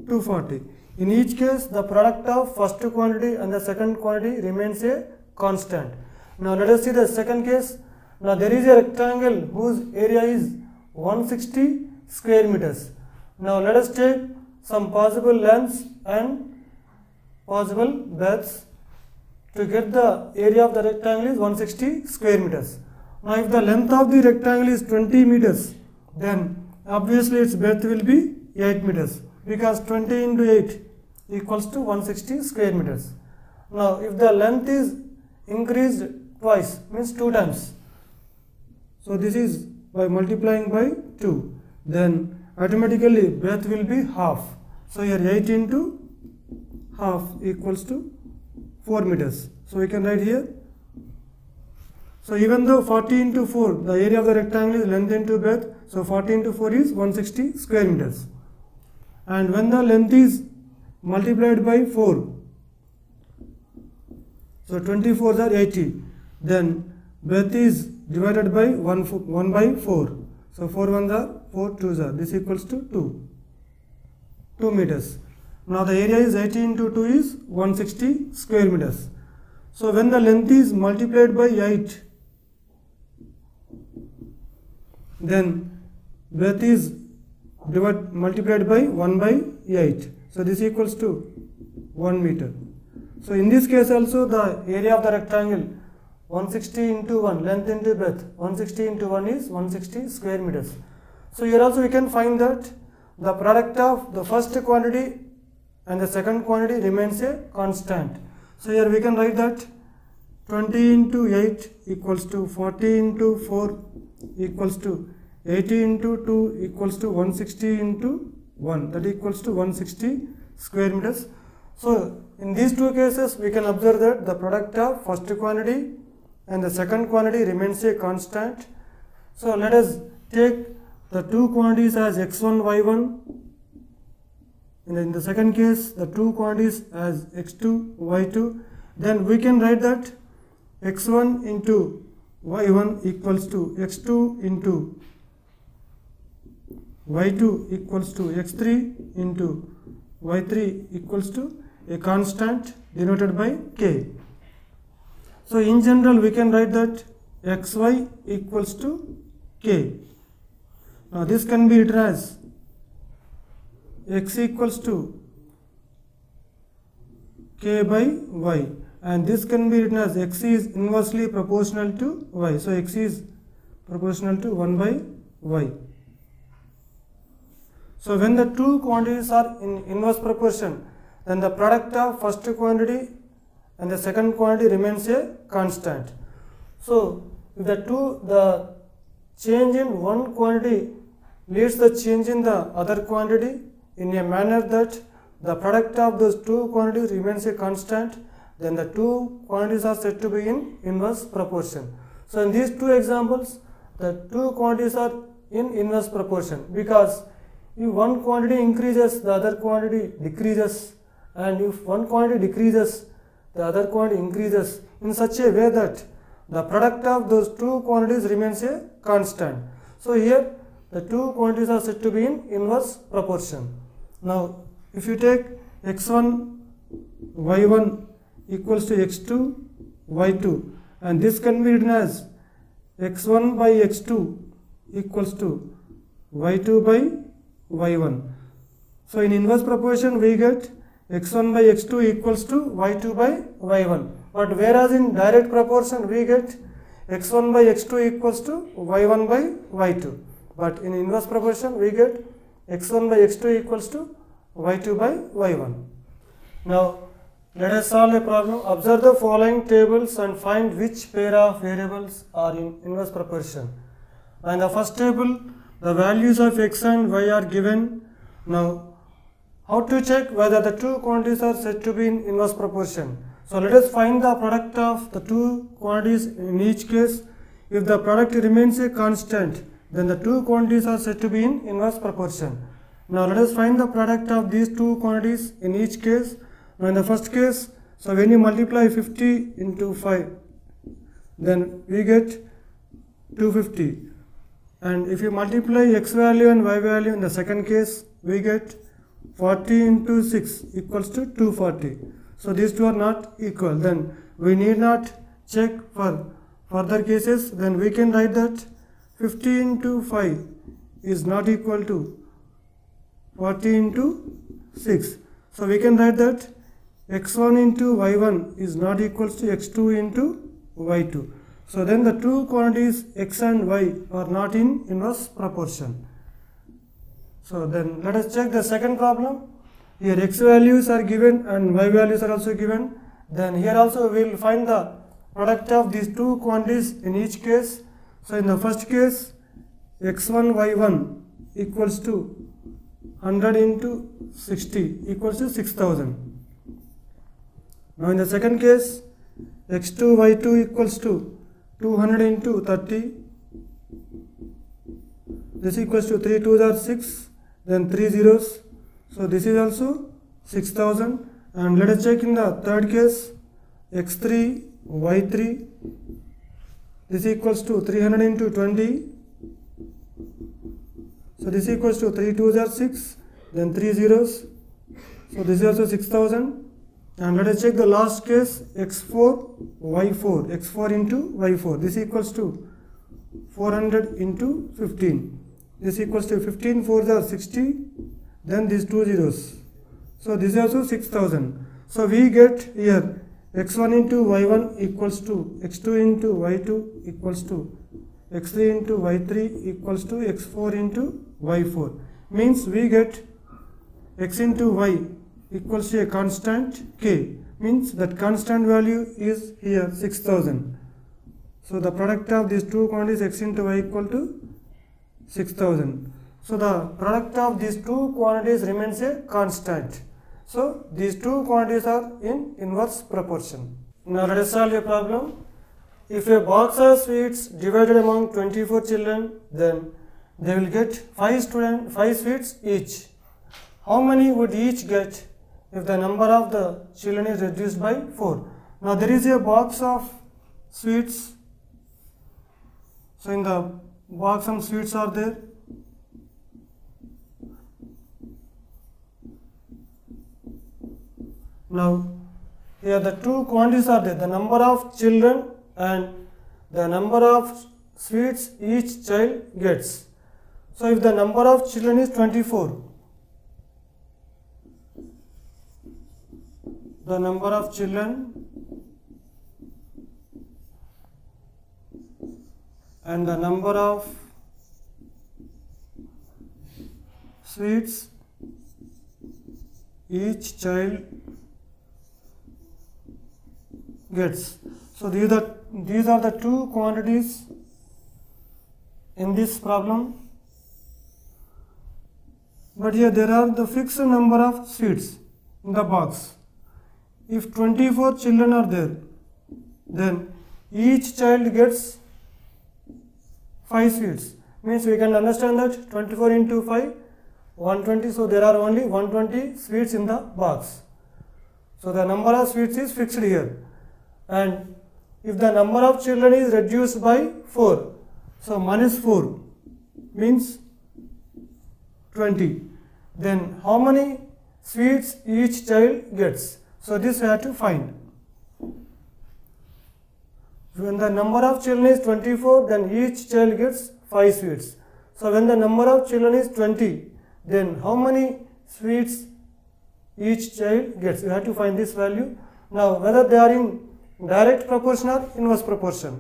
240. In each case, the product of first quantity and the second quantity remains a constant. Now let us see the second case. Now there is a rectangle whose area is 160 square meters. Now let us take some possible lengths and possible breadths. To get the area of the rectangle is 160 square meters. Now if the length of the rectangle is 20 meters, then obviously its breadth will be 8 meters, because 20 into 8 equals to 160 square meters. Now if the length is increased twice, means 2 times, so this is by multiplying by 2, then automatically breadth will be half. So here 8 into half equals to 4 meters. So we can write here. So even though 40 into 4, the area of the rectangle is length into breadth, so 40 into 4 is 160 square meters. And when the length is multiplied by 4, so 24s are 80, then breadth is divided by 1 by 4. So 4 ones are 4 2s are. This equals to 2 meters. Now the area is 80 into 2 is 160 square meters. So when the length is multiplied by 8, then breadth is multiplied by 1 by 8. So this equals to 1 meter. So in this case also the area of the rectangle 160 into 1, length into breadth, 160 into 1 is 160 square meters. So here also we can find that the product of the first quantity and the second quantity remains a constant. So here we can write that 20 into 8 equals to 40 into 4 equals to 80 into 2 equals to 160 into 1, that equals to 160 square meters. So in these two cases we can observe that the product of first quantity and the second quantity remains a constant. So let us take the two quantities as x1, y1. In the second case, the two quantities as x2, y2. Then we can write that x1 into y1 equals to x2 into y2 equals to x3 into y3 equals to a constant denoted by k. So in general we can write that xy equals to k. Now this can be written as x equals to k by y, and this can be written as x is inversely proportional to y. So x is proportional to 1 by y. So when the two quantities are in inverse proportion, then the product of first quantity and the second quantity remains a constant. So if the change in one quantity leads the change in the other quantity in a manner that the product of those two quantities remains a constant, then the two quantities are said to be in inverse proportion. So in these two examples, the two quantities are in inverse proportion, because if one quantity increases, the other quantity decreases, and if one quantity decreases, the other quantity increases in such a way that the product of those two quantities remains a constant. So here the two quantities are said to be in inverse proportion. Now if you take x1 y1 equals to x2 y2, and this can be written as x1 by x2 equals to y2 by y1. So in inverse proportion we get x1 by x2 equals to y2 by y1. But whereas in direct proportion we get x1 by x2 equals to y1 by y2. But in inverse proportion we get x1 by x2 equals to y2 by y1. Now Let us solve a problem. Observe the following tables and find which pair of variables are in inverse proportion. In the first table, the values of x and y are given. Now, how to check whether the two quantities are said to be in inverse proportion? So, let us find the product of the two quantities in each case. If the product remains a constant, then the two quantities are said to be in inverse proportion. Now, let us find the product of these two quantities in each case. Now, in the first case, so when you multiply 50 into 5, then we get 250. And if you multiply x value and y value in the second case, we get 40 into 6 equals to 240. So, these two are not equal. Then we need not check for further cases. Then we can write that 50 into 5 is not equal to 40 into 6. So, we can write that x1 into y1 is not equals to x2 into y2. So, then the two quantities x and y are not in inverse proportion. So, then let us check the second problem. Here x values are given and y values are also given. Then here also we will find the product of these two quantities in each case. So, in the first case, x1 y1 equals to 100 into 60 equals to 6000. Now, in the second case, x2 y2 equals to 200 into 30, this equals to 3 2s are 6, then 3 zeros. So, this is also 6000. And let us check in the third case, x3 y3, this equals to 300 into 20. So, this equals to 3 2s are 6, then 3 zeros. So, this is also 6000. And let us check the last case, x4 y4, x4 into y4, this equals to 400 into 15, this equals to 15 4s are 60, then these two zeros. So, this is also 6000. So, we get here x1 into y1 equals to x2 into y2 equals to x3 into y3 equals to x4 into y4. Means we get x into y equals to a constant k, means that constant value is here 6000. So, the product of these two quantities x into y equal to 6000. So, the product of these two quantities remains a constant. So, these two quantities are in inverse proportion. Now, let us solve a problem. If a box of sweets divided among 24 children, then they will get 5 sweets each. How many would each get if the number of the children is reduced by 4? Now, there is a box of sweets. So, in the box some sweets are there. Now, here the two quantities are there, the number of children and the number of sweets each child gets. So, if the number of children is 24, the number of children and the number of sweets each child gets. So, these are the two quantities in this problem, but here there are the fixed number of sweets in the box. If 24 children are there, then each child gets 5 sweets. Means we can understand that 24 into 5, 120. So, there are only 120 sweets in the box. So, the number of sweets is fixed here. And if the number of children is reduced by 4, so minus 4 means 20. Then how many sweets each child gets? So, this we have to find. When the number of children is 24, then each child gets 5 sweets. So, when the number of children is 20, then how many sweets each child gets? We have to find this value. Now, whether they are in direct proportion or inverse proportion.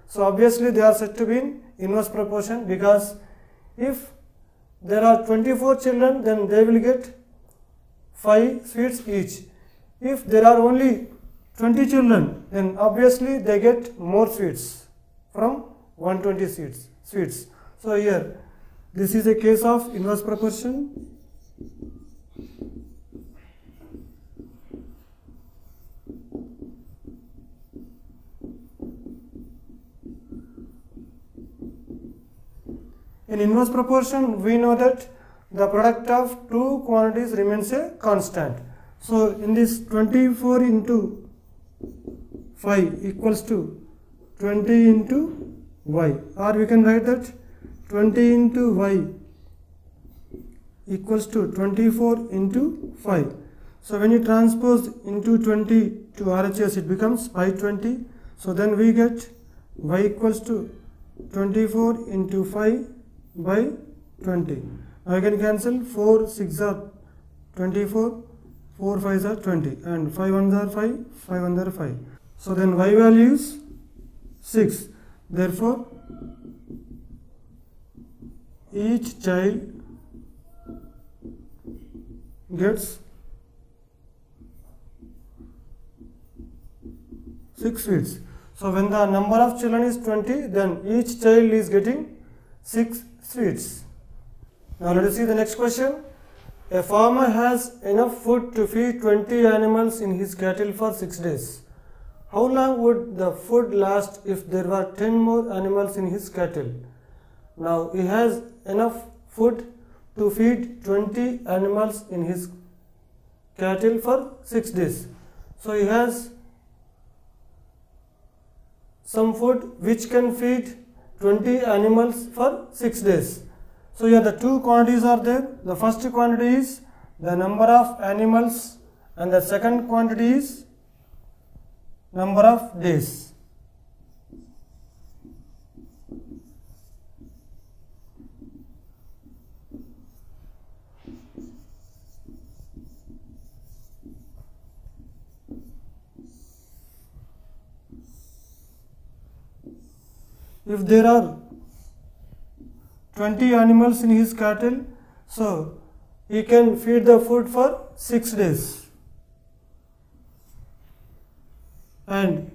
So, obviously they are said to be in inverse proportion, because if there are 24 children, then they will get 5 sweets each. if there are only 20 children, then obviously they get more sweets from 120 sweets. So here this is a case of inverse proportion. In inverse proportion, we know that the product of two quantities remains a constant. So in this 24 into 5 equals to 20 into y, or we can write that 20 into y equals to 24 into 5. So when you transpose into 20 to RHS, it becomes by 20. So then we get y equals to 24 into 5 by 20. Now I can cancel 4 6 are 24, 4 5s are 20, and 5 1s are 5, 5 1s are 5. So then y value is 6. Therefore each child gets 6 sweets. So when the number of children is 20, then each child is getting 6 sweets. Now let us see the next question. A farmer has enough food to feed 20 animals in his cattle for 6 days. How long would the food last if there were 10 more animals in his cattle? Now he has enough food to feed 20 animals in his cattle for 6 days. So he has some food which can feed 20 animals for 6 days. So here the two quantities are there. The first quantity is the number of animals, and the second quantity is number of days. If there are 20 animals in his cattle, so he can feed the food for 6 days. And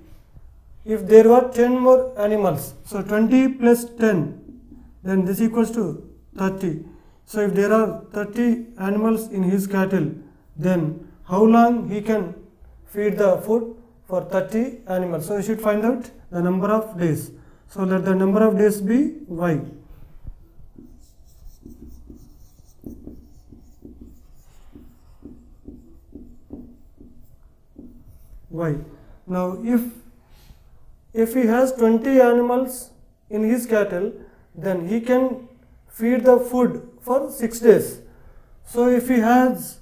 if there were 10 more animals, so 20 plus 10, then this equals to 30. So if there are 30 animals in his cattle, then how long he can feed the food for 30 animals? So we should find out the number of days. So let the number of days be y. Y. Now if he has 20 animals in his cattle, then he can feed the food for 6 days. So if he has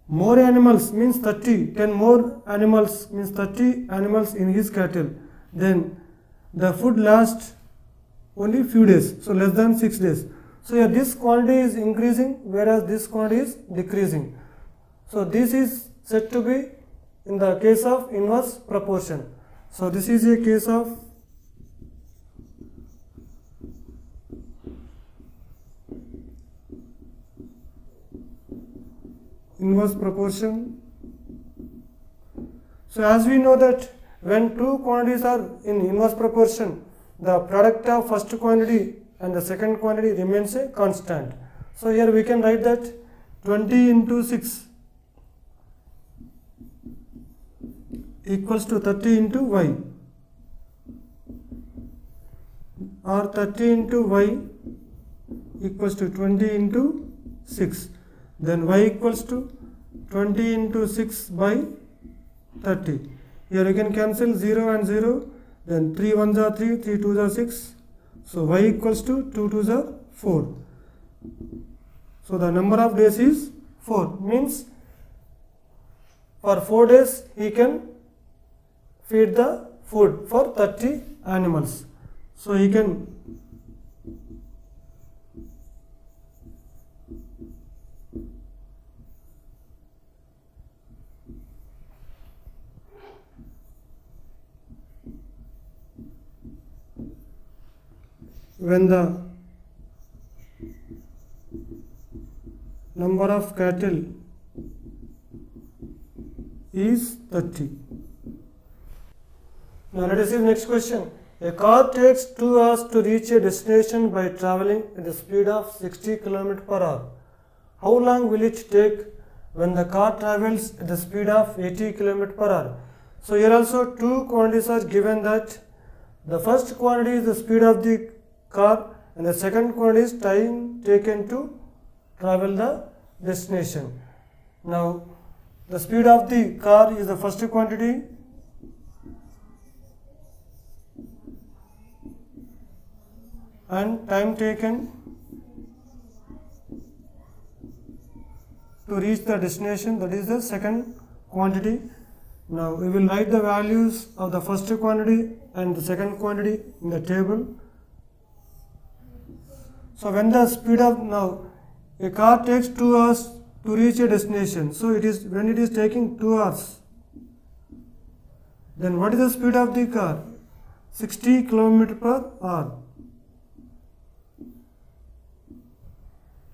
more animals, means 30, 10 more animals means 30 animals in his cattle, then the food lasts only few days, so less than 6 days. So here this quantity is increasing, whereas this quantity is decreasing. So this is said to be in the case of inverse proportion. So this is a case of inverse proportion. So as we know that when two quantities are in inverse proportion, the product of first quantity and the second quantity remains a constant. So here we can write that 20 into 6 equals to 30 into y, or 30 into y equals to 20 into 6. Then y equals to 20 into 6 by 30. Here you can cancel 0 and 0, then 3 1s are 3, 3 2s are 6. So y equals to 2 2s are 4. So the number of days is 4, means for 4 days he can feed the food for 30 animals. So he can when the number of cattle is 30. Now let us see the next question. A car takes 2 hours to reach a destination by traveling at the speed of 60 km per hour. How long will it take when the car travels at the speed of 80 km per hour? So here also two quantities are given, that the first quantity is the speed of the car and the second quantity is time taken to travel the destination. Now the speed of the car is the first quantity, and time taken to reach the destination, that is the second quantity. Now we will write the values of the first quantity and the second quantity in the table. So when the speed of, now a car takes 2 hours to reach a destination, so it is, when it is taking 2 hours, then what is the speed of the car? 60 km per hour.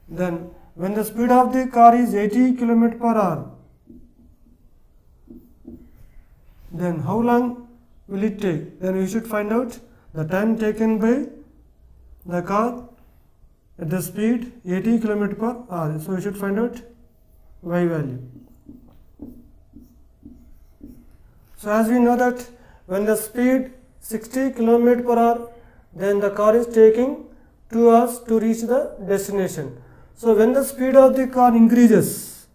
Then when the speed of the car is 80 km per hour, then how long will it take? Then we should find out the time taken by the car at the speed 80 km per hour. So we should find out y value. So as we know that when the speed 60 km per hour, then the car is taking 2 hours to reach the destination. So when the speed of the car increases,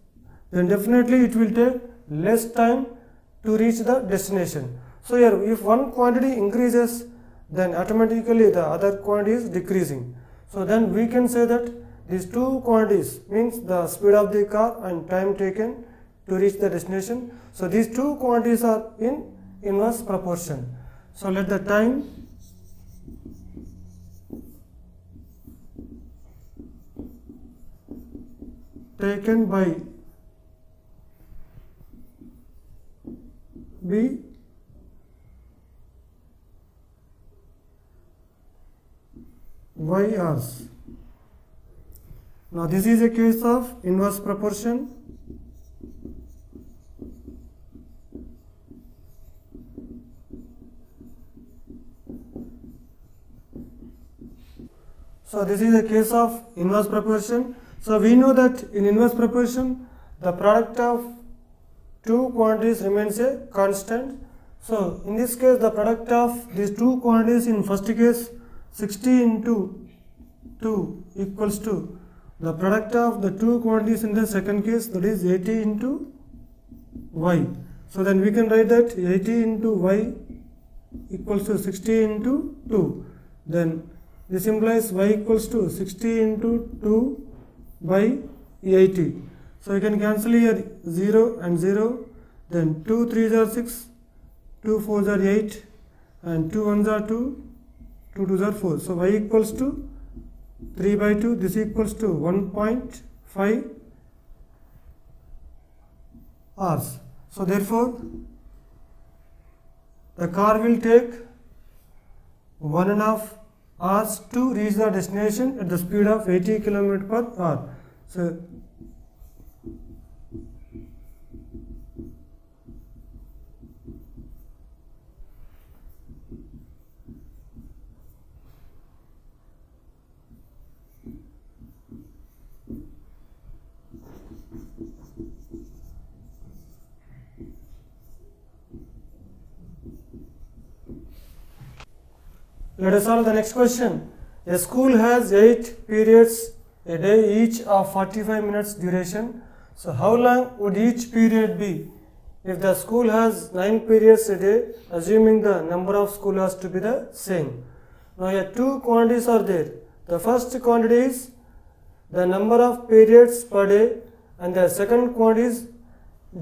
then definitely it will take less time to reach the destination. So here if one quantity increases, then automatically the other quantity is decreasing. So then we can say that these two quantities means the speed of the car and time taken to reach the destination. So these two quantities are in inverse proportion. So let the time taken by be y hours. Now this is a case of inverse proportion. So this is a case of inverse proportion. So we know that in inverse proportion the product of two quantities remains a constant. So in this case the product of these two quantities, in first case 60 into 2 equals to the product of the two quantities in the second case, that is 80 into y. So then we can write that 80 into y equals to 60 into 2. Then this implies y equals to 60 into 2 by 80. So you can cancel here 0 and 0. Then 2 3s are 6, 2 4s are 8, and 2 1s are 2, 2 2s are 4. So y equals to 3 by 2. This equals to 1.5 hours. So therefore the car will take 1.5 hours to reach the destination at the speed of 80 km per hour. So let us solve the next question. A school has 8 periods a day, each of 45 minutes duration. So how long would each period be if the school has 9 periods a day, assuming the number of school hours to be the same? Now here two quantities are there. The first quantity is the number of periods per day, and the second quantity is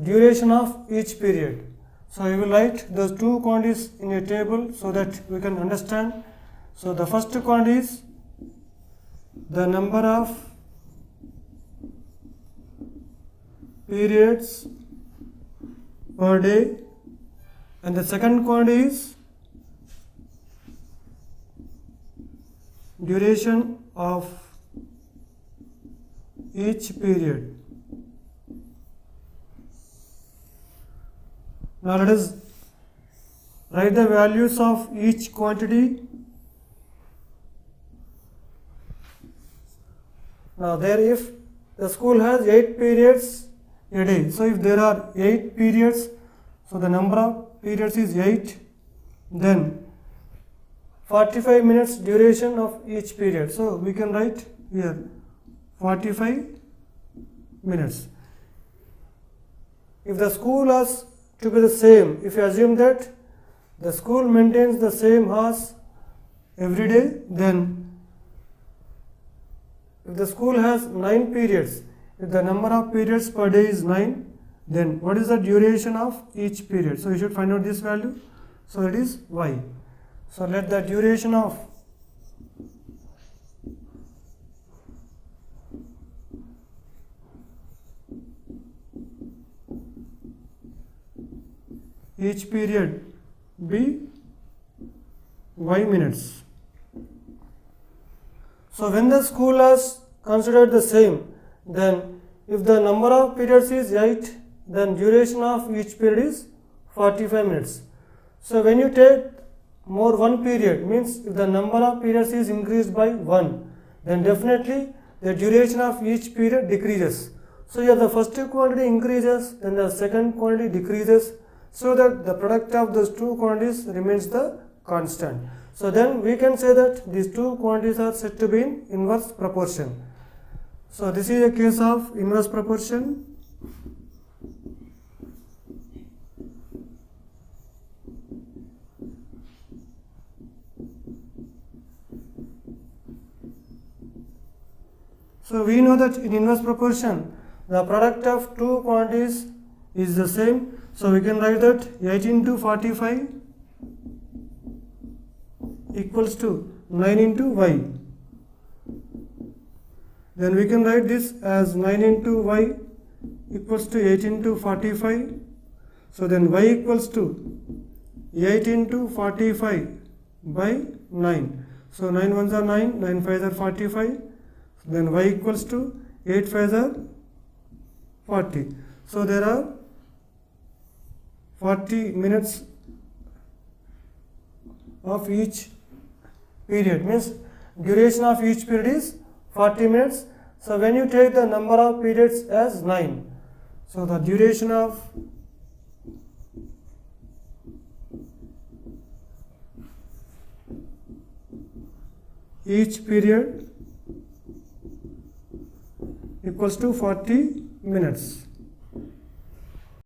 duration of each period. So we will write those two quantities in a table so that we can understand. So the first quantity is the number of periods per day, and the second quantity is duration of each period. Now let us write the values of each quantity. Now there, if the school has 8 periods a day, so if there are 8 periods, so the number of periods is 8, then 45 minutes duration of each period. So we can write here 45 minutes. If the school has to be the same, if you assume that the school maintains the same hours every day, then if the school has 9 periods, if the number of periods per day is 9, then what is the duration of each period? So you should find out this value. So it is y. So let the duration of each period be y minutes. So when the school has considered the same, then if the number of periods is 8, then duration of each period is 45 minutes. So when you take more one period, means if the number of periods is increased by 1, then definitely the duration of each period decreases. So here the first quantity increases, then the second quantity decreases, so that the product of those two quantities remains the constant. So then we can say that these two quantities are said to be in inverse proportion. So this is a case of inverse proportion. So we know that in inverse proportion, the product of two quantities is the same. So we can write that 8 into 45 equals to 9 into y. Then we can write this as 9 into y equals to 8 into 45. So then y equals to 8 into 45 by 9. So 9 ones are 9, 9 5s are 45. Then y equals to 8 5s are 40. So there are 40 minutes of each period, means duration of each period is 40 minutes. So when you take the number of periods as 9, so the duration of each period equals to 40 minutes.